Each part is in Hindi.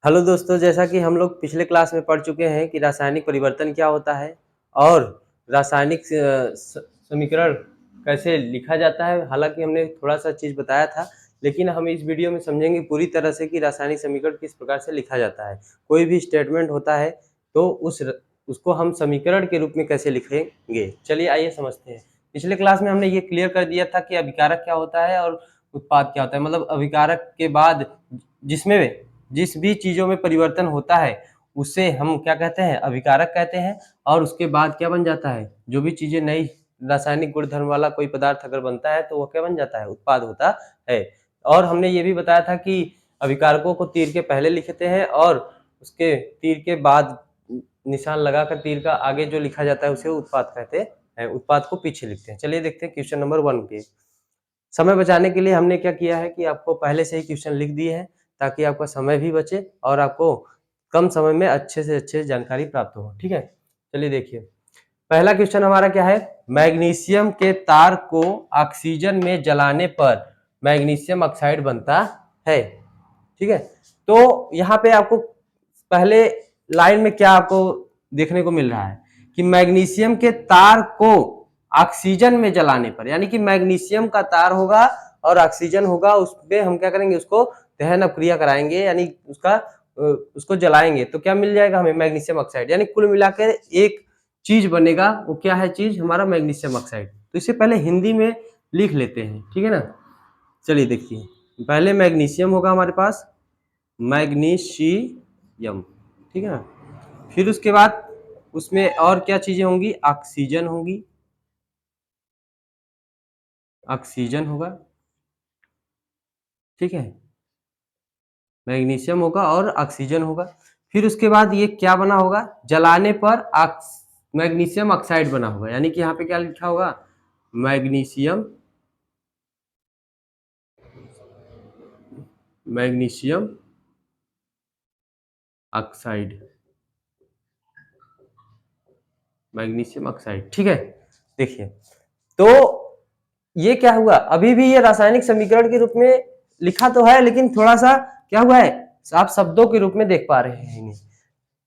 हेलो दोस्तों, जैसा कि हम लोग पिछले क्लास में पढ़ चुके हैं कि रासायनिक परिवर्तन क्या होता है और रासायनिक समीकरण कैसे लिखा जाता है। हालांकि हमने थोड़ा सा चीज़ बताया था, लेकिन हम इस वीडियो में समझेंगे पूरी तरह से कि रासायनिक समीकरण किस प्रकार से लिखा जाता है। कोई भी स्टेटमेंट होता है तो उसको हम समीकरण के रूप में कैसे लिखेंगे। चलिए आइए समझते हैं। पिछले क्लास में हमने ये क्लियर कर दिया था कि अभिकारक क्या होता है और उत्पाद क्या होता है। मतलब अभिकारक के बाद जिसमें जिस भी चीजों में परिवर्तन होता है उसे हम क्या कहते हैं, अभिकारक कहते हैं। और उसके बाद क्या बन जाता है, जो भी चीजें नई रासायनिक गुणधर्म वाला कोई पदार्थ अगर बनता है तो वह क्या बन जाता है, उत्पाद होता है। और हमने ये भी बताया था कि अभिकारकों को तीर के पहले लिखते हैं और उसके तीर के बाद निशान लगाकर तीर का आगे जो लिखा जाता है उसे उत्पाद कहते हैं। उत्पाद को पीछे लिखते हैं। चलिए देखते हैं क्वेश्चन नंबर 1 पे। समय बचाने के लिए हमने क्या किया है कि आपको पहले से ही क्वेश्चन लिख दिए हैं ताकि आपका समय भी बचे और आपको कम समय में अच्छे से अच्छे जानकारी प्राप्त हो। ठीक है, चलिए देखिए पहला क्वेश्चन हमारा क्या है। मैग्नीशियम के तार को ऑक्सीजन में जलाने पर मैग्नीशियम ऑक्साइड बनता है। ठीक है, तो यहाँ पे आपको पहले लाइन में क्या आपको देखने को मिल रहा है कि मैग्नीशियम के तार को ऑक्सीजन में जलाने पर, यानी कि मैग्नीशियम का तार होगा और ऑक्सीजन होगा, उसमें हम क्या करेंगे, उसको दहन अपक्रिया कराएंगे, यानी उसको जलाएंगे तो क्या मिल जाएगा हमें, मैग्नीशियम ऑक्साइड। यानी कुल मिलाकर एक चीज बनेगा, वो क्या है चीज, हमारा मैग्नीशियम ऑक्साइड। तो इसे पहले हिंदी में लिख लेते हैं, ठीक है ना। चलिए देखिए, पहले मैग्नीशियम होगा हमारे पास, मैग्नीशियम, ठीक है ना। फिर उसके बाद उसमें और क्या चीजें होंगी, ऑक्सीजन होगी, ऑक्सीजन होगा, ठीक है, मैग्नीशियम होगा और ऑक्सीजन होगा। फिर उसके बाद ये क्या बना होगा, जलाने पर मैग्नीशियम ऑक्साइड बना होगा, यानी कि यहाँ पे क्या लिखा होगा, magnesium, magnesium oxide, magnesium oxide, ठीक है। देखिए तो ये क्या हुआ, अभी भी ये रासायनिक समीकरण के रूप में लिखा तो है, लेकिन थोड़ा सा क्या हुआ है, आप शब्दों के रूप में देख पा रहे हैं इन्हें।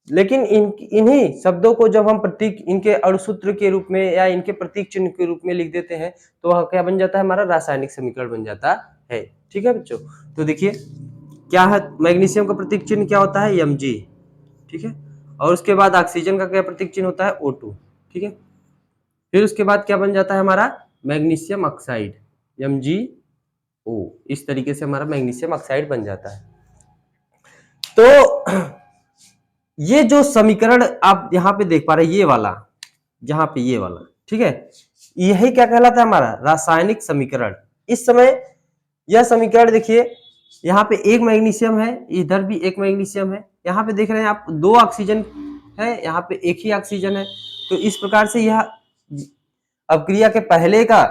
लेकिन इन्हीं शब्दों को जब हम प्रतीक, इनके अणुसूत्र के रूप में या इनके प्रतीक चिन्ह के रूप में लिख देते हैं तो वह क्या बन जाता है, हमारा रासायनिक समीकरण बन जाता है। ठीक है बच्चों, तो देखिए क्या है, मैग्नीशियम का प्रतीक चिन्ह क्या होता है, Mg, ठीक है। और उसके बाद ऑक्सीजन का क्या प्रतीक चिन्ह होता है, O2, ठीक है। फिर उसके बाद क्या बन जाता है हमारा, मैग्नीशियम ऑक्साइड, MgO। इस तरीके से हमारा मैग्नीशियम ऑक्साइड बन जाता है। तो ये जो समीकरण आप यहाँ पे देख पा रहे हैं, ये वाला, जहां पे ये वाला, ठीक है, यही क्या कहलाता है, हमारा रासायनिक समीकरण। इस समय यह समीकरण देखिए, यहाँ पे एक मैग्नीशियम है, इधर भी एक मैग्नीशियम है, यहाँ पे देख रहे हैं आप दो ऑक्सीजन है, यहाँ पे एक ही ऑक्सीजन है। तो इस प्रकार से यह अपक्रिया के पहले का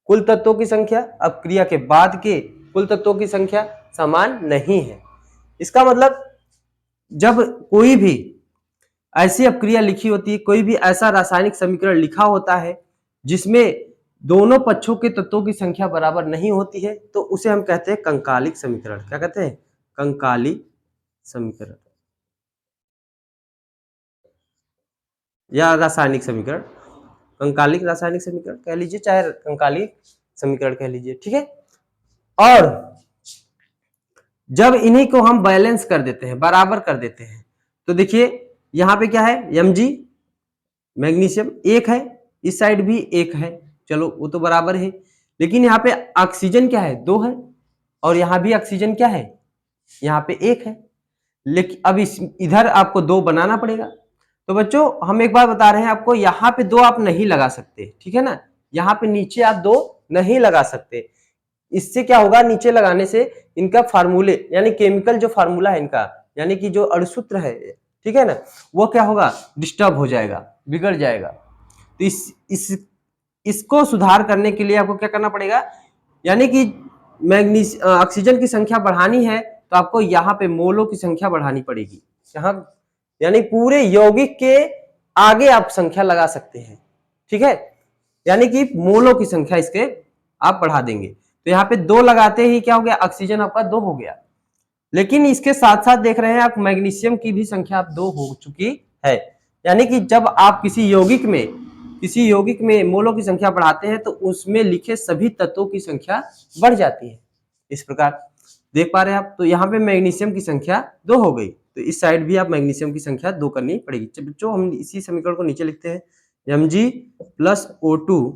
कुल तत्वों की संख्या, अपक्रिया के बाद के कुल तत्वों की संख्या समान नहीं है। इसका मतलब जब कोई भी ऐसी अपक्रिया लिखी होती है, कोई भी ऐसा रासायनिक समीकरण लिखा होता है जिसमें दोनों पक्षों के तत्वों की संख्या बराबर नहीं होती है, तो उसे हम कहते हैं कंकालिक समीकरण। क्या कहते हैं, कंकालिक समीकरण या रासायनिक समीकरण। कंकालिक रासायनिक समीकरण कह लीजिए, चाहे कंकालिक समीकरण कह लीजिए, ठीक है। और जब इन्हीं को हम बैलेंस कर देते हैं, बराबर कर देते हैं, तो देखिए यहाँ पे क्या है, Mg, मैग्नीशियम एक है, इस साइड भी एक है, चलो वो तो बराबर है। लेकिन यहाँ पे ऑक्सीजन क्या है, दो है, और यहाँ भी ऑक्सीजन क्या है, यहाँ पे एक है। लेकिन अब इस इधर आपको दो बनाना पड़ेगा। तो बच्चों हम एक बार बता रहे हैं आपको, यहाँ पे दो आप नहीं लगा सकते, ठीक है ना, यहाँ पे नीचे आप दो नहीं लगा सकते। इससे क्या होगा, नीचे लगाने से इनका फार्मूले, यानी केमिकल जो फार्मूला है इनका, यानी कि जो अणुसूत्र है, ठीक है ना, वो क्या होगा, डिस्टर्ब हो जाएगा, बिगड़ जाएगा। तो इसको सुधार करने के लिए आपको क्या करना पड़ेगा, यानी कि ऑक्सीजन की संख्या बढ़ानी है तो आपको यहाँ पे मोलों की संख्या बढ़ानी पड़ेगी। यहाँ यानी पूरे यौगिक के आगे आप संख्या लगा सकते हैं, ठीक है, यानी कि मोलों की संख्या इसके आप बढ़ा देंगे। तो यहाँ पे दो लगाते ही क्या हो गया, ऑक्सीजन आपका दो हो गया। लेकिन इसके साथ साथ देख रहे हैं आप मैग्नीशियम की भी संख्या अब 2 हो चुकी है। यानी कि जब आप किसी यौगिक में मोलों की संख्या बढ़ाते हैं तो उसमें लिखे सभी तत्वों की संख्या बढ़ जाती है। इस प्रकार देख पा रहे हैं आप। तो यहाँ पे मैग्नीशियम की संख्या 2 हो गई, तो इस साइड भी आप मैग्नीशियम की संख्या 2 करनी पड़ेगी। बच्चों हम इसी समीकरण को नीचे लिखते हैं, Mg प्लस O2।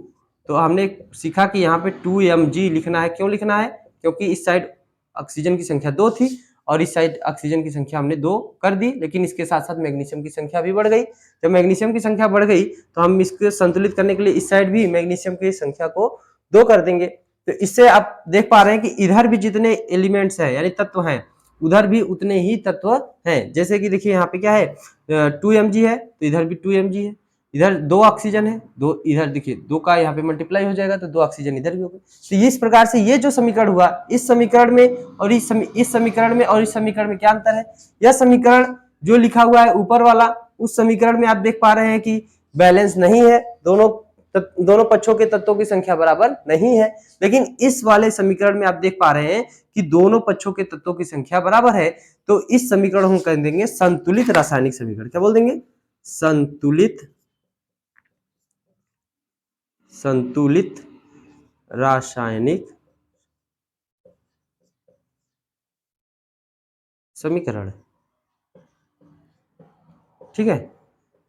तो हमने सीखा कि यहाँ पे 2Mg लिखना है। क्यों लिखना है? क्योंकि इस साइड ऑक्सीजन की संख्या 2 थी और इस साइड ऑक्सीजन की संख्या हमने 2 कर दी, लेकिन इसके साथ साथ मैग्नीशियम की संख्या भी बढ़ गई। जब मैग्नीशियम की संख्या बढ़ गई तो हम इसको संतुलित करने के लिए इस साइड भी मैग्नीशियम की संख्या को 2 कर देंगे। तो इससे आप देख पा रहे हैं कि इधर भी जितने एलिमेंट्स हैं यानी तत्व हैं, उधर भी उतने ही तत्व हैं। जैसे कि देखिए यहाँ पे क्या है, 2Mg है तो इधर भी 2Mg है, इधर 2 ऑक्सीजन है, 2 इधर देखिए 2 का यहाँ पे मल्टीप्लाई हो जाएगा तो 2 ऑक्सीजन इधर भी होगा। तो इस प्रकार से ये जो समीकरण हुआ, इस समीकरण में और इस समीकरण में और इस समीकरण में क्या अंतर है? यह समीकरण जो लिखा हुआ है ऊपर वाला, उस समीकरण में आप देख पा रहे हैं कि बैलेंस नहीं है, दोनों पक्षों के तत्वों की संख्या बराबर नहीं है। लेकिन इस वाले समीकरण में आप देख पा रहे हैं कि दोनों पक्षों के तत्वों की संख्या बराबर है। तो इस समीकरण हम कह देंगे संतुलित रासायनिक समीकरण। क्या बोल देंगे? संतुलित रासायनिक समीकरण। ठीक है,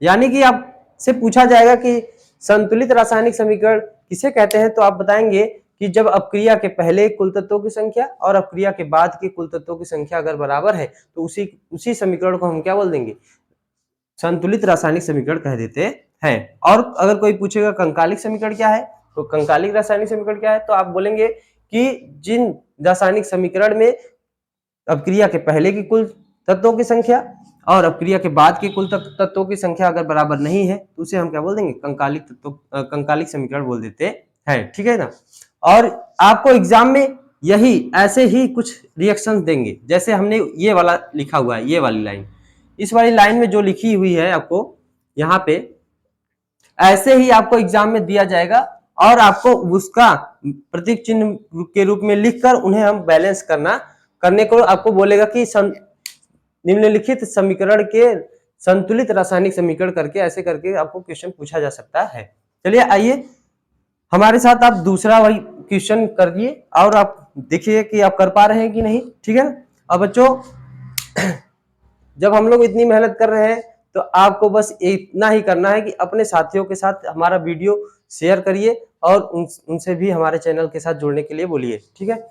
यानी कि आपसे पूछा जाएगा कि संतुलित रासायनिक समीकरण किसे कहते हैं, तो आप बताएंगे कि जब अपक्रिया के पहले कुल तत्वों की संख्या और अपक्रिया के बाद के कुल तत्वों की संख्या अगर बराबर है तो उसी समीकरण को हम क्या बोल देंगे? संतुलित रासायनिक समीकरण कह देते हैं। और अगर कोई पूछेगा कंकालिक समीकरण क्या है, तो कंकालिक रासायनिक समीकरण क्या है, तो आप बोलेंगे कि जिन रासायनिक समीकरण में अपक्रिया के पहले की कुल तत्वों की संख्या और अपक्रिया के बाद की कुल तत्वों की संख्या अगर बराबर नहीं है तो उसे हम क्या बोल देंगे? कंकालिक समीकरण बोल देते हैं। ठीक है ना। और आपको एग्जाम में यही ऐसे ही कुछ रिएक्शन देंगे, जैसे हमने ये वाला लिखा हुआ है, ये वाली लाइन, इस वाली लाइन में जो लिखी हुई है आपको यहाँ पे, ऐसे ही आपको एग्जाम में दिया जाएगा और आपको उसका प्रतीक चिन्ह के रूप में लिखकर उन्हें हम बैलेंस करने को आपको बोलेगा कि निम्नलिखित समीकरण के संतुलित रासायनिक समीकरण करके, ऐसे करके आपको क्वेश्चन पूछा जा सकता है। चलिए आइए हमारे साथ आप दूसरा वही क्वेश्चन कर दिए और आप देखिए कि आप कर पा रहे हैं कि नहीं। ठीक है। अब बच्चों जब हम लोग इतनी मेहनत कर रहे हैं तो आपको बस इतना ही करना है कि अपने साथियों के साथ हमारा वीडियो शेयर करिए और उनसे भी हमारे चैनल के साथ जुड़ने के लिए बोलिए। ठीक है,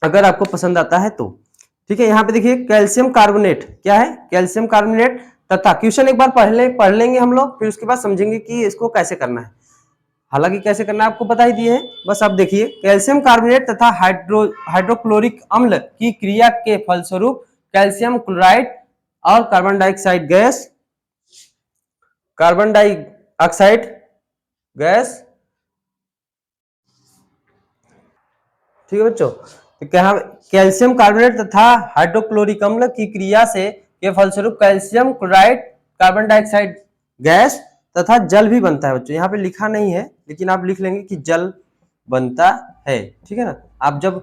अगर आपको पसंद आता है तो। ठीक है, यहाँ पे देखिए कैल्शियम कार्बोनेट क्या है? कैल्शियम कार्बोनेट तथा, क्वेश्चन एक बार पढ़ लेंगे हम लोग, फिर उसके बाद समझेंगे कि इसको कैसे करना है। हालांकि कैसे करना है आपको बता ही दिए हैं, बस आप देखिए कैल्शियम कार्बोनेट तथा हाइड्रोक्लोरिक अम्ल की क्रिया के फलस्वरूप कैल्शियम क्लोराइड और कार्बन डाइऑक्साइड गैस। ठीक है बच्चों, तो क्या कैल्शियम कार्बोनेट तथा हाइड्रोक्लोरिक अम्ल की क्रिया से के फलस्वरूप calcium chloride, carbon dioxide gas तथा जल भी बनता है। बच्चों यहाँ पे लिखा नहीं है लेकिन आप लिख लेंगे कि जल बनता है। ठीक है ना। आप जब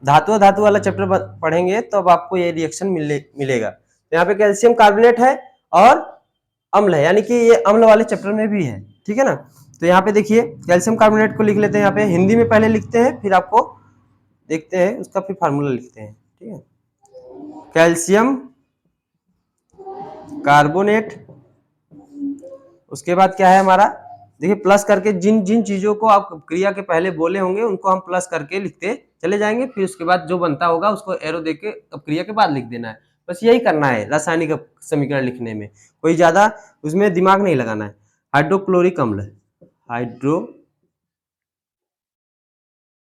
धातु वाला चैप्टर पढ़ेंगे तो अब आपको ये रिएक्शन मिलेगा। तो यहाँ पे कैल्शियम कार्बोनेट है और अम्ल है, यानी कि ये अम्ल वाले चैप्टर में भी है। ठीक है ना। तो यहाँ पे देखिए कैल्शियम कार्बोनेट को लिख लेते हैं, यहाँ पे हिंदी में पहले लिखते हैं फिर आपको देखते हैं उसका फिर फार्मूला लिखते हैं। ठीक है, कैल्शियम कार्बोनेट, उसके बाद क्या है हमारा, देखिए प्लस करके जिन जिन चीजों को आप क्रिया के पहले बोले होंगे उनको हम प्लस करके लिखते चले जाएंगे, फिर उसके बाद जो बनता होगा उसको एरो देके अब क्रिया के बाद लिख देना है। बस यही करना है रासायनिक समीकरण लिखने में, कोई ज्यादा उसमें दिमाग नहीं लगाना है। हाइड्रोक्लोरिक अम्ल,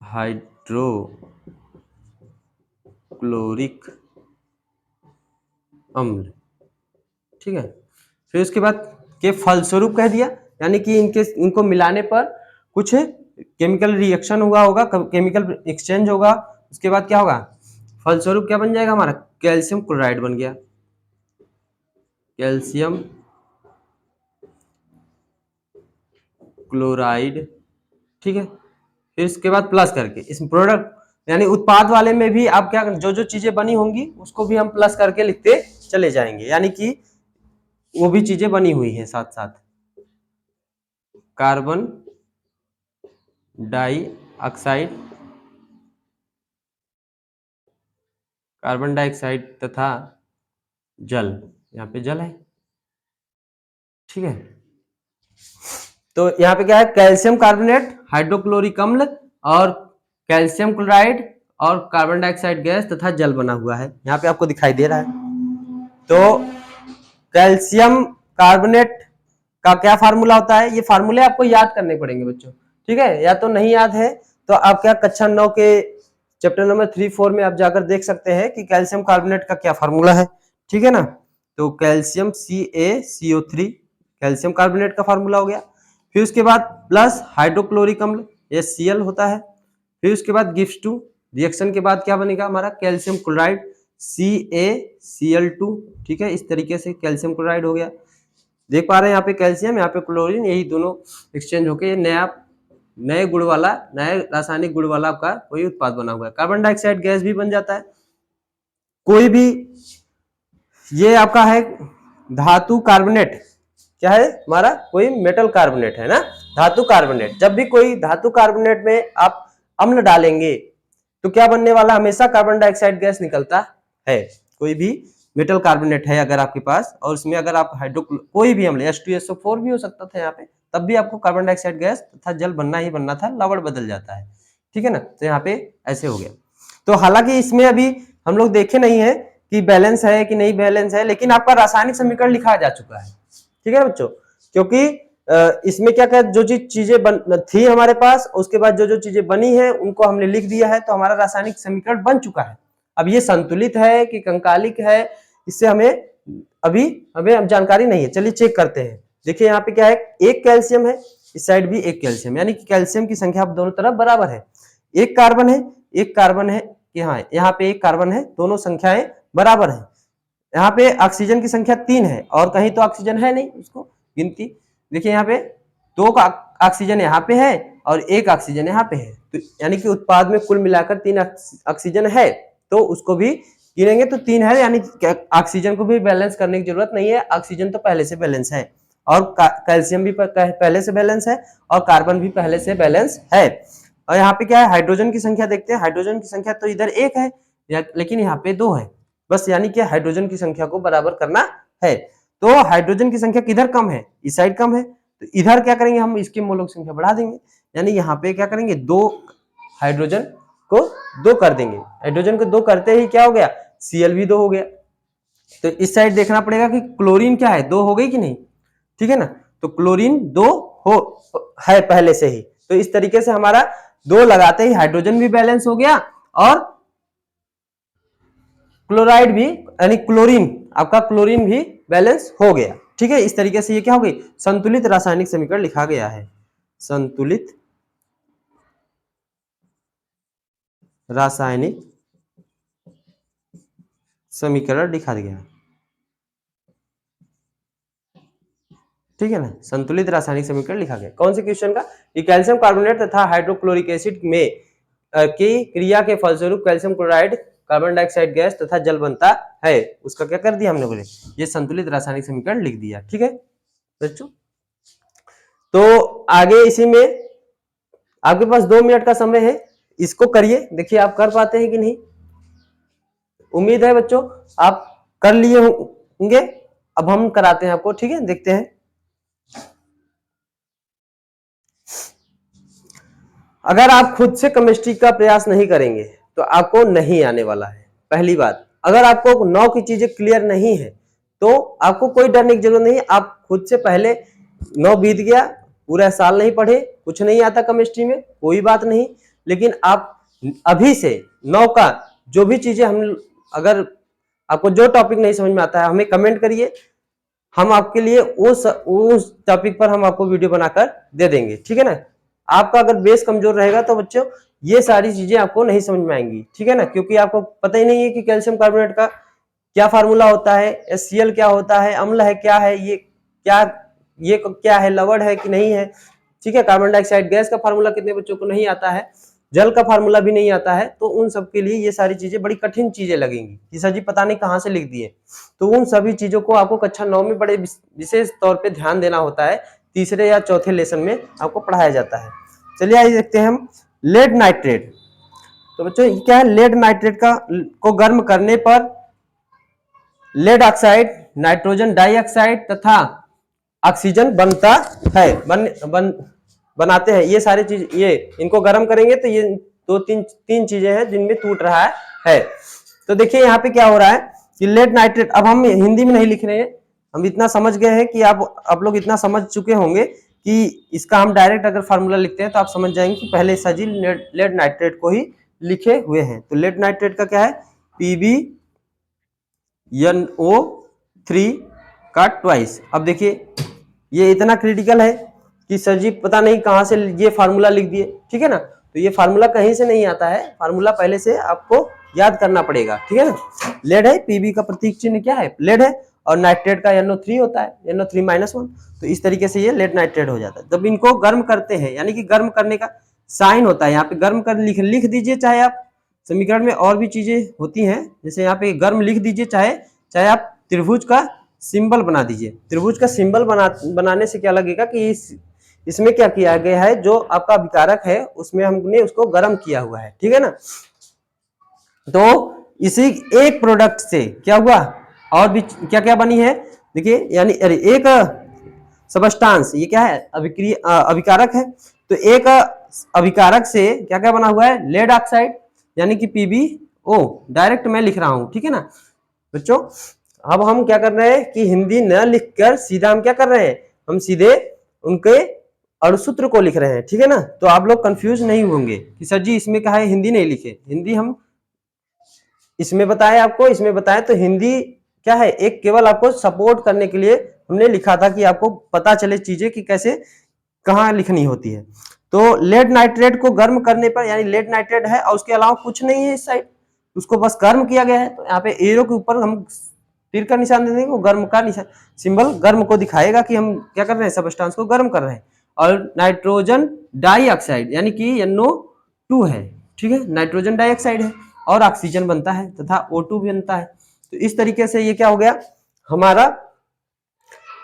हाइड्रोक्लोरिक अम्ल। ठीक है, फिर उसके बाद के फलस्वरूप कह दिया, यानी कि इनको मिलाने पर कुछ केमिकल रिएक्शन हुआ होगा, केमिकल एक्सचेंज होगा, उसके बाद क्या होगा, फलस्वरूप क्या बन जाएगा हमारा, कैल्शियम क्लोराइड बन गया, कैल्शियम क्लोराइड। ठीक है, फिर इसके बाद प्लस करके इस प्रोडक्ट यानी उत्पाद वाले में भी आप क्या, जो जो चीजें बनी होंगी उसको भी हम प्लस करके लिखते चले जाएंगे, यानी कि वो भी चीजें बनी हुई हैं साथ साथ। कार्बन डाइऑक्साइड, कार्बन डाइऑक्साइड तथा जल, यहाँ पे जल है, ठीक है। तो यहाँ पे क्या है, कैल्शियम कार्बोनेट, हाइड्रोक्लोरिक अम्ल और कैल्शियम क्लोराइड और कार्बन डाइऑक्साइड गैस तथा जल बना हुआ है, यहाँ पे आपको दिखाई दे रहा है। तो कैल्शियम कार्बोनेट का क्या फार्मूला होता है, ये फार्मूले आपको याद करने पड़ेंगे बच्चों, ठीक है। या तो नहीं याद है तो आप क्या कक्षा 9 के चैप्टर नंबर 3-4 में आप जाकर देख सकते हैं कि कैल्शियम कार्बोनेट का क्या फार्मूला है, ठीक है ना। तो कैल्शियम CaCO3 कैल्शियम कार्बोनेट का फार्मूला हो गया। फिर उसके बाद प्लस हाइड्रोक्लोरिक अम्ल HCl होता है। फिर उसके बाद गिव्स टू, रिएक्शन के बाद क्या बनेगा हमारा, कैल्शियम क्लोराइड CaCl2, ठीक है। इस तरीके से कैल्शियम क्लोराइड हो गया। देख पा रहे हैं यहाँ पे कैल्शियम, यहाँ पे क्लोरीन, यही दोनों एक्सचेंज होके नए गुण वाला, नए रासायनिक गुण वाला आपका कोई उत्पाद बना हुआ है। कार्बन डाइऑक्साइड गैस भी बन जाता है। कोई भी, ये आपका है धातु कार्बोनेट, क्या है हमारा, कोई मेटल कार्बोनेट है ना, धातु कार्बोनेट। जब भी कोई धातु कार्बोनेट में आप अम्ल डालेंगे तो क्या बनने वाला, हमेशा कार्बन डाइऑक्साइड गैस निकलता है। कोई भी मेटल कार्बोनेट है अगर आपके पास, और उसमें अगर आप कोई भी अम्ल H2SO4 भी हो सकता था यहाँ पे, तब भी आपको कार्बन डाइऑक्साइड गैस तथा जल बनना ही बनना था, लवण बदल जाता है, ठीक है ना। तो यहाँ पे ऐसे हो गया। तो हालांकि इसमें अभी हम लोग देखे नहीं है कि बैलेंस है कि नहीं बैलेंस है, लेकिन आपका रासायनिक समीकरण लिखा जा चुका है, ठीक है बच्चों। क्योंकि इसमें क्या क्या जो चीजें थी हमारे पास, उसके बाद जो जो चीजें बनी है उनको हमने लिख दिया है, तो हमारा रासायनिक समीकरण बन चुका है। अब ये संतुलित है कि कंकालिक है, इससे हमें जानकारी नहीं है। चलिए चेक करते हैं। देखिए यहाँ पे क्या है, एक कैल्शियम है, इस साइड भी एक कैल्शियम, यानी कि कैल्शियम की संख्या दोनों तरफ बराबर है। एक कार्बन है, एक कार्बन है, यहाँ पे एक कार्बन है, दोनों संख्याएं बराबर है। यहाँ पे ऑक्सीजन की संख्या 3 है और कहीं तो ऑक्सीजन है नहीं, उसको गिनती देखिए, यहाँ पे 2 का ऑक्सीजन यहाँ पे है और 1 ऑक्सीजन यहाँ पे है, तो यानी कि उत्पाद में कुल मिलाकर 3 ऑक्सीजन है, तो उसको भी गिनेंगे तो 3 है, यानी ऑक्सीजन को भी बैलेंस करने की जरूरत नहीं है, ऑक्सीजन तो पहले से बैलेंस है, और कैल्शियम भी पहले से बैलेंस है, और कार्बन भी पहले से बैलेंस है। और यहाँ पे क्या है, हाइड्रोजन की संख्या देखते हैं। हाइड्रोजन की संख्या तो इधर 1 है, लेकिन यहाँ पे 2 है बस, यानी कि हाइड्रोजन की संख्या को बराबर करना है। तो हाइड्रोजन की संख्या किधर कम है, इस साइड कम है, तो इधर क्या करेंगे, हम इसकी मोलों की संख्या बढ़ा देंगे, यानी यहाँ पे क्या करेंगे, 2 हाइड्रोजन को 2 कर देंगे। हाइड्रोजन को 2 करते ही क्या हो गया, Cl भी 2 हो गया। तो इस साइड देखना पड़ेगा कि क्लोरीन क्या है, 2 हो गई कि नहीं, ठीक है ना। तो क्लोरीन 2 है पहले से ही, तो इस तरीके से हमारा 2 लगाते ही हाइड्रोजन भी बैलेंस हो गया और क्लोराइड भी, यानी क्लोरीन, आपका क्लोरीन भी बैलेंस हो गया, ठीक है। इस तरीके से ये क्या हो गई, संतुलित रासायनिक समीकरण लिखा गया है। संतुलित रासायनिक समीकरण लिखा गया, ठीक है ना। संतुलित रासायनिक समीकरण लिखा गया, कौन से क्वेश्चन का, कि कैल्शियम कार्बोनेट तथा हाइड्रोक्लोरिक एसिड में की क्रिया के फलस्वरूप calcium chloride, carbon dioxide gas तथा जल बनता है, उसका क्या कर दिया हमने, बोले ये संतुलित रासायनिक समीकरण लिख दिया, ठीक है बच्चों। तो आगे इसी में आपके पास 2 मिनट का समय है, इसको करिए, देखिए आप कर पाते हैं कि नहीं। उम्मीद है बच्चों आप कर लिए होंगे। अब हम कराते हैं आपको, ठीक है, देखते हैं। अगर आप खुद से केमिस्ट्री का प्रयास नहीं करेंगे तो आपको नहीं आने वाला है। पहली बात, अगर आपको 9 की चीजें क्लियर नहीं है तो आपको कोई डरने की जरूरत नहीं है। आप खुद से, पहले 9 बीत गया, पूरा साल नहीं पढ़े, कुछ नहीं आता केमिस्ट्री में, कोई बात नहीं, लेकिन आप अभी से 9 का जो भी चीजें हम, अगर आपको जो टॉपिक नहीं समझ में आता है, हमें कमेंट करिए, हम आपके लिए उस टॉपिक पर हम आपको वीडियो बनाकर दे देंगे, ठीक है ना। आपका अगर बेस कमजोर रहेगा तो बच्चों ये सारी चीजें आपको नहीं समझ में आएंगी, ठीक है ना, क्योंकि आपको पता ही नहीं है कि कैल्शियम कार्बोनेट का क्या फार्मूला होता है, HCl क्या होता है, अम्ल है क्या है, ये क्या है, लवण है कि नहीं है, ठीक है। कार्बन डाइऑक्साइड गैस का फार्मूला कितने बच्चों को नहीं आता है, जल का फार्मूला भी नहीं आता है, तो उन सब के लिए ये सारी चीजें बड़ी कठिन चीजें लगेंगी कि सर जी पता नहीं कहाँ से लिख दिए। तो उन सभी चीजों को आपको कक्षा 9 में बड़े विशेष तौर पे ध्यान देना होता है, तीसरे या चौथे लेसन में आपको पढ़ाया जाता है। चलिए आइए देखते हैं हम लेड नाइट्रेट। तो बच्चों ये क्या है, लेड नाइट्रेट को गर्म करने पर लेड ऑक्साइड, नाइट्रोजन डाइऑक्साइड तथा ऑक्सीजन बनता है, बनाते हैं। ये सारी चीज, ये इनको गर्म करेंगे तो ये तीन चीजें हैं जिनमें टूट रहा है। तो देखिए यहाँ पे क्या हो रहा है कि लेड नाइट्रेट, अब हम हिंदी में नहीं लिख रहे हैं, हम इतना समझ गए हैं कि आप लोग इतना समझ चुके होंगे कि इसका हम डायरेक्ट अगर फार्मूला लिखते हैं तो आप समझ जाएंगे कि पहले सर जी लेड नाइट्रेट को ही लिखे हुए हैं। तो लेड नाइट्रेट का क्या है, PbNO3 का ट्वाइस। अब देखिए ये इतना क्रिटिकल है कि सर जी पता नहीं कहां से ये फार्मूला लिख दिए, ठीक है ना। तो ये फार्मूला कहीं से नहीं आता है, फार्मूला पहले से आपको याद करना पड़ेगा, ठीक है ना। लेड है, Pb का प्रतीक चिन्ह क्या है, लेड है, और नाइट्रेट का NO3 होता है, NO3-1। तो इस तरीके से ये लेड नाइट्रेट हो जाता है। जब इनको गर्म करते हैं, यानी कि गर्म करने का साइन होता है, यहाँ पे गर्म कर लिख दीजिए, चाहे आप समीकरण में और भी चीजें होती हैं, जैसे यहाँ पे गर्म लिख दीजिए, चाहे आप त्रिभुज का सिंबल बना दीजिए। त्रिभुज का सिंबल बनाने से क्या लगेगा कि इसमें क्या किया गया है, जो आपका अभिकारक है उसमें हमने उसको गर्म किया हुआ है, ठीक है ना। तो इसी एक प्रोडक्ट से क्या हुआ, और भी क्या क्या बनी है देखिए, यानी एक सबस्टांस, ये क्या है, अभिकारक है। तो एक अभिकारक से क्या क्या बना हुआ है, लेड ऑक्साइड, यानी कि PbO, डायरेक्ट मैं लिख रहा हूं, ठीक है ना बच्चों। अब हम क्या कर रहे हैं कि हिंदी न लिखकर सीधा हम क्या कर रहे हैं, हम सीधे उनके अणुसूत्र को लिख रहे हैं, ठीक है ना। तो आप लोग कंफ्यूज नहीं होंगे कि सर जी इसमें कहा है हिंदी नहीं लिखे, हिंदी हम इसमें बताए आपको, इसमें बताए। तो हिंदी क्या है, एक केवल आपको सपोर्ट करने के लिए हमने लिखा था कि आपको पता चले चीजें कि कैसे कहाँ लिखनी होती है। तो लेड नाइट्रेट को गर्म करने पर, यानी लेड नाइट्रेट है और उसके अलावा कुछ नहीं है इस साइड, उसको बस गर्म किया गया है। तो यहाँ पे एरो के ऊपर हम तीर का निशान दे देंगे, वो गर्म का निशान सिंबल गर्म को दिखाएगा कि हम क्या कर रहे हैं, सबस्टांस को गर्म कर रहे हैं। और नाइट्रोजन डाइऑक्साइड यानी कि NO2 है, ठीक है, नाइट्रोजन डाइऑक्साइड है, और ऑक्सीजन बनता है तथा O2 भी बनता है। तो इस तरीके से ये क्या हो गया, हमारा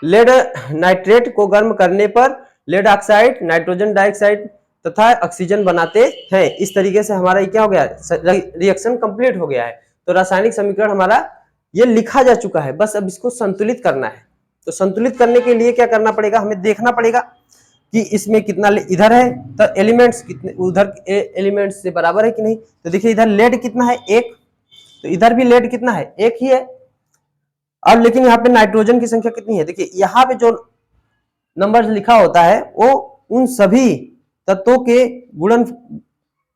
लेड नाइट्रेट को गर्म करने पर लेड ऑक्साइड, नाइट्रोजन डाइऑक्साइड तथा ऑक्सीजन बनाते हैं। इस तरीके से हमारा ये क्या हो गया, रिएक्शन कंप्लीट हो गया है। तो रासायनिक समीकरण हमारा ये लिखा जा चुका है, बस अब इसको संतुलित करना है। तो संतुलित करने के लिए क्या करना पड़ेगा, हमें देखना पड़ेगा कि इसमें कितना इधर है, तो एलिमेंट्स कितने उधर एलिमेंट्स से बराबर है कि नहीं। तो देखिए इधर लेड कितना है, 1, तो इधर भी लेड कितना है, 1 ही है। अब लेकिन यहाँ पे नाइट्रोजन की संख्या कितनी है, देखिए यहाँ पे जो नंबर लिखा होता है वो उन सभी तत्वों के गुणन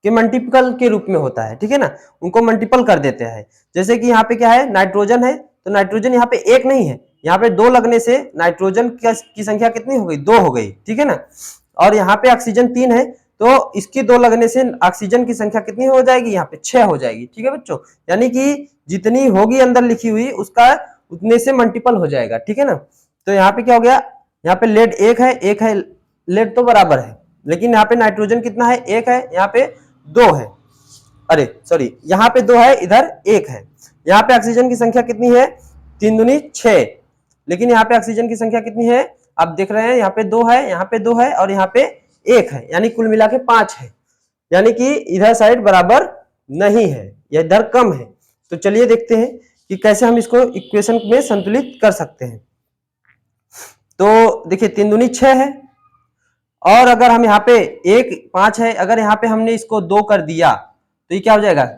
के मल्टीपल के रूप में होता है, ठीक है ना, उनको मल्टीपल कर देते हैं। जैसे कि यहाँ पे क्या है, नाइट्रोजन है, तो नाइट्रोजन यहाँ पे 1 नहीं है, यहाँ पे 2 लगने से नाइट्रोजन की संख्या कितनी हो गई, 2 हो गई, ठीक है ना। और यहाँ पे ऑक्सीजन 3 है, तो इसकी 2 लगने से ऑक्सीजन की संख्या कितनी हो जाएगी, यहाँ पे 6 हो जाएगी, ठीक है बच्चों। यानी कि जितनी होगी अंदर लिखी हुई उसका उतने से मल्टीपल हो जाएगा, ठीक है ना। तो यहाँ पे क्या हो गया, यहाँ पे लेड 1 है, लेड तो बराबर है, लेकिन यहाँ पे नाइट्रोजन कितना है, 1 है, यहाँ पे 2 है, अरे सॉरी यहाँ पे 2 है, इधर 1 है। यहाँ पे ऑक्सीजन की संख्या कितनी है, 3 दूनी 6, लेकिन यहाँ पे ऑक्सीजन की संख्या कितनी है, आप देख रहे हैं यहाँ पे 2 है, यहाँ पे 2 है, और यहाँ पे 1 है, यानी कुल मिला के 5 है। यानी कि इधर साइड बराबर नहीं है, या इधर कम है। तो चलिए देखते हैं कि कैसे हम इसको इक्वेशन में संतुलित कर सकते हैं। तो देखिए 3 दूनी 6 है, और अगर हम यहाँ पे 1 5 है, अगर यहाँ पे हमने इसको 2 कर दिया तो ये क्या हो जाएगा,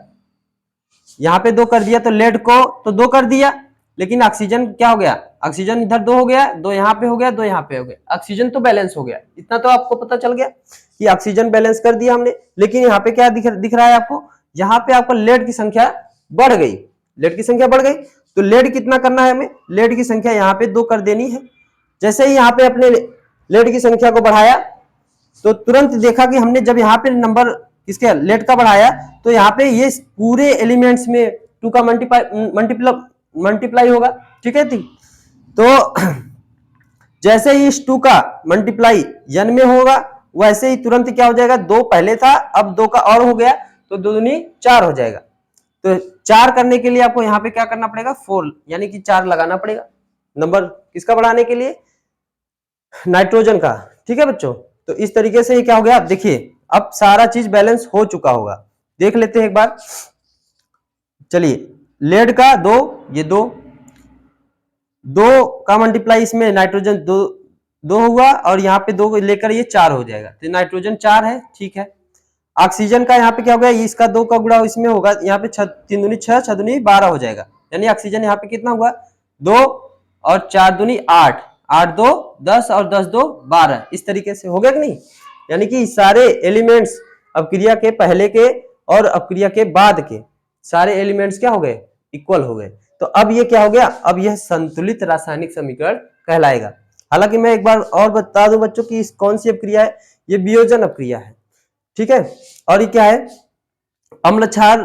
यहाँ पे 2 कर दिया तो लेड को तो 2 कर दिया, लेकिन ऑक्सीजन क्या हो गया, ऑक्सीजन इधर 2 हो गया, 2 यहाँ पे हो गया, 2 यहाँ पे हो गया, ऑक्सीजन तो बैलेंस हो गया। इतना तो आपको पता चल गया कि ऑक्सीजन बैलेंस कर दिया हमने। लेकिन यहाँ पे क्या दिख रहा है आपको, यहाँ पे आपको लेड की संख्या बढ़ गई, लेड की संख्या बढ़ गई। तो लेड कितना करना है हमें, लेड की संख्या यहाँ पे 2 कर देनी है। जैसे ही यहाँ पे अपने लेड की संख्या को बढ़ाया तो तुरंत देखा कि हमने जब यहाँ पे नंबर किसके लेड का बढ़ाया तो यहाँ पे ये पूरे एलिमेंट्स में 2 का मल्टीप्लाई होगा, ठीक है। तो जैसे ही इस 2 का मल्टीप्लाई n में होगा वैसे ही तुरंत क्या हो जाएगा, 2 पहले था अब 2 का और हो गया तो 2 दूनी 4 हो जाएगा। तो 4 करने के लिए आपको यहाँ पे क्या करना पड़ेगा, 4 यानी कि 4 लगाना पड़ेगा नंबर किसका बढ़ाने के लिए, नाइट्रोजन का। ठीक है बच्चों, तो इस तरीके से ये क्या हो गया, आप देखिए अब सारा चीज बैलेंस हो चुका होगा। देख लेते हैं एक बार, चलिए लेड का 2, ये 2 का मल्टीप्लाई इसमें नाइट्रोजन 2 हुआ और यहाँ पे 2 लेकर ये 4 हो जाएगा, तो नाइट्रोजन 4 है। ठीक है, ऑक्सीजन का यहाँ पे क्या हो गया, इसका 2 का गुणा इसमें होगा, यहाँ पे 3 दूनी 6, 6 दूनी 12 हो जाएगा, यानी ऑक्सीजन यहाँ पे कितना हुआ, 2 और 4 दूनी 8, 8 2 10 और 10 2 12, इस तरीके से हो गया कि नहीं। यानी कि सारे एलिमेंट्स अपक्रिया के पहले के और अपक्रिया के बाद के सारे एलिमेंट्स क्या हो गए, इक्वल हो गए। तो अब ये क्या हो गया, अब यह संतुलित रासायनिक समीकरण कहलाएगा। हालांकि मैं एक बार और बता दूं बच्चों की इस कौन सी अपक्रिया है, ये वियोजन अपक्रिया है। ठीक है, और ये क्या है, अम्ल क्षार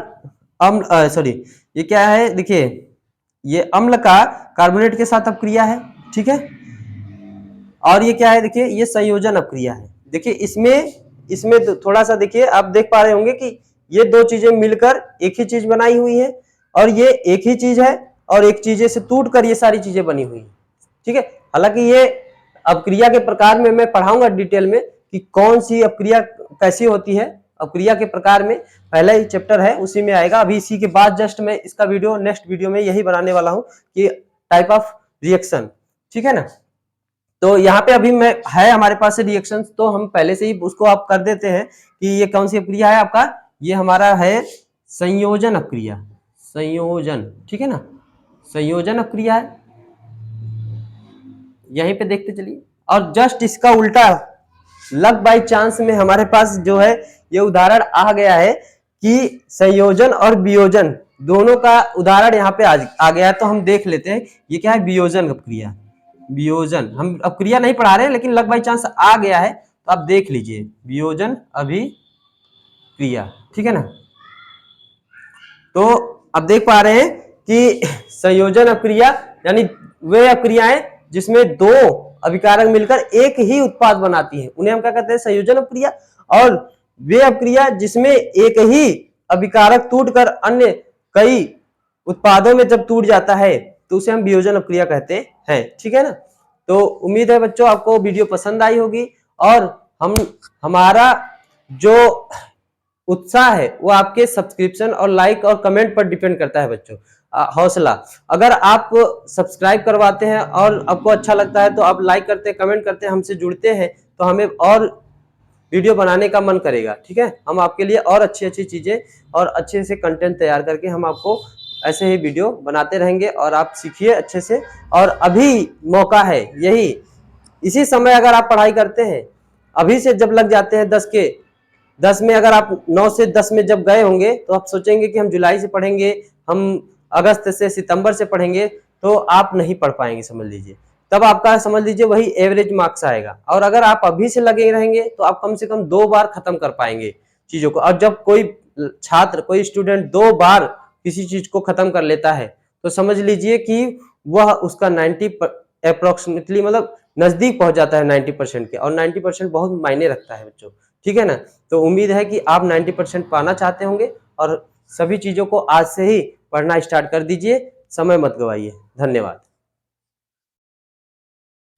ये क्या है, देखिए ये अम्ल का कार्बोनेट के साथ अपक्रिया है। ठीक है, और ये क्या है, देखिए ये संयोजन अपक्रिया है। देखिए इसमें थोड़ा सा देखिए, आप देख पा रहे होंगे कि ये 2 चीजें मिलकर एक ही चीज बनाई हुई है और ये एक ही चीज है और एक चीजें से टूट कर ये सारी चीजें बनी हुई है। ठीक है, हालांकि ये अपक्रिया के प्रकार में मैं पढ़ाऊंगा डिटेल में कि कौन सी अपक्रिया कैसी होती है, अपक्रिया के प्रकार में पहला ही चैप्टर है उसी में आएगा। अभी इसी के बाद जस्ट मैं इसका वीडियो नेक्स्ट वीडियो में यही बनाने वाला हूं कि टाइप ऑफ रिएक्शन। ठीक है ना, तो यहाँ पे अभी मैं है हमारे पास से रिएक्शन, तो हम पहले से ही उसको आप कर देते हैं कि ये कौन सी अपक्रिया है आपका, ये हमारा है संयोजन अपक्रिया, संयोजन। ठीक है ना, संयोजन अपक्रिया है, यहीं पे देखते चलिए। और जस्ट इसका उल्टा लक बाई चांस में हमारे पास जो है ये उदाहरण आ गया है कि संयोजन और वियोजन दोनों का उदाहरण यहाँ पे आ गया है। तो हम देख लेते हैं ये क्या है, वियोजन अपक्रिया। वियोजन हम अपक्रिया नहीं पढ़ा रहे हैं लेकिन लक बाई चांस आ गया है, तो आप देख लीजिए वियोजन अभिक्रिया। ठीक है ना, तो अब देख पा रहे हैं कि संयोजन अपक्रिया यानी वे अपक्रियाएं जिसमें 2 अभिकारक मिलकर एक ही उत्पाद बनाती हैं, उन्हें हम क्या कहते हैं, संयोजन अपक्रिया। और वे अपक्रिया जिसमें एक ही अभिकारक टूटकर अन्य कई उत्पादों में जब टूट जाता है तो उसे हम वियोजन अपक्रिया कहते हैं। ठीक है ना, तो उम्मीद है बच्चों आपको वीडियो पसंद आई होगी और हमारा जो उत्साह है वो आपके सब्सक्रिप्शन और लाइक और कमेंट पर डिपेंड करता है बच्चों। हौसला, अगर आप सब्सक्राइब करवाते हैं और आपको अच्छा लगता है तो आप लाइक करते हैं, कमेंट करते हैं, हमसे जुड़ते हैं, तो हमें और वीडियो बनाने का मन करेगा। ठीक है, हम आपके लिए और अच्छी अच्छी चीजें और अच्छे से कंटेंट तैयार करके हम आपको ऐसे ही वीडियो बनाते रहेंगे और आप सीखिए अच्छे से। और अभी मौका है यही, इसी समय अगर आप पढ़ाई करते हैं, अभी से जब लग जाते हैं 10 में, अगर आप 9 से 10 में जब गए होंगे तो आप सोचेंगे कि हम जुलाई से पढ़ेंगे, हम अगस्त से सितंबर से पढ़ेंगे, तो आप नहीं पढ़ पाएंगे समझ लीजिए। तब आपका समझ लीजिए वही एवरेज मार्क्स आएगा। और अगर आप अभी से लगे रहेंगे तो आप कम से कम 2 बार खत्म कर पाएंगे चीजों को। और जब कोई छात्र, कोई स्टूडेंट 2 बार किसी चीज को खत्म कर लेता है तो समझ लीजिए कि वह उसका 90 अप्रोक्सीमेटली मतलब नजदीक पहुंच जाता है 90% के, और 90% बहुत मायने रखता है बच्चों। ठीक है ना, तो उम्मीद है कि आप 90% पाना चाहते होंगे और सभी चीजों को आज से ही पढ़ना स्टार्ट कर दीजिए, समय मत गवाइए। धन्यवाद।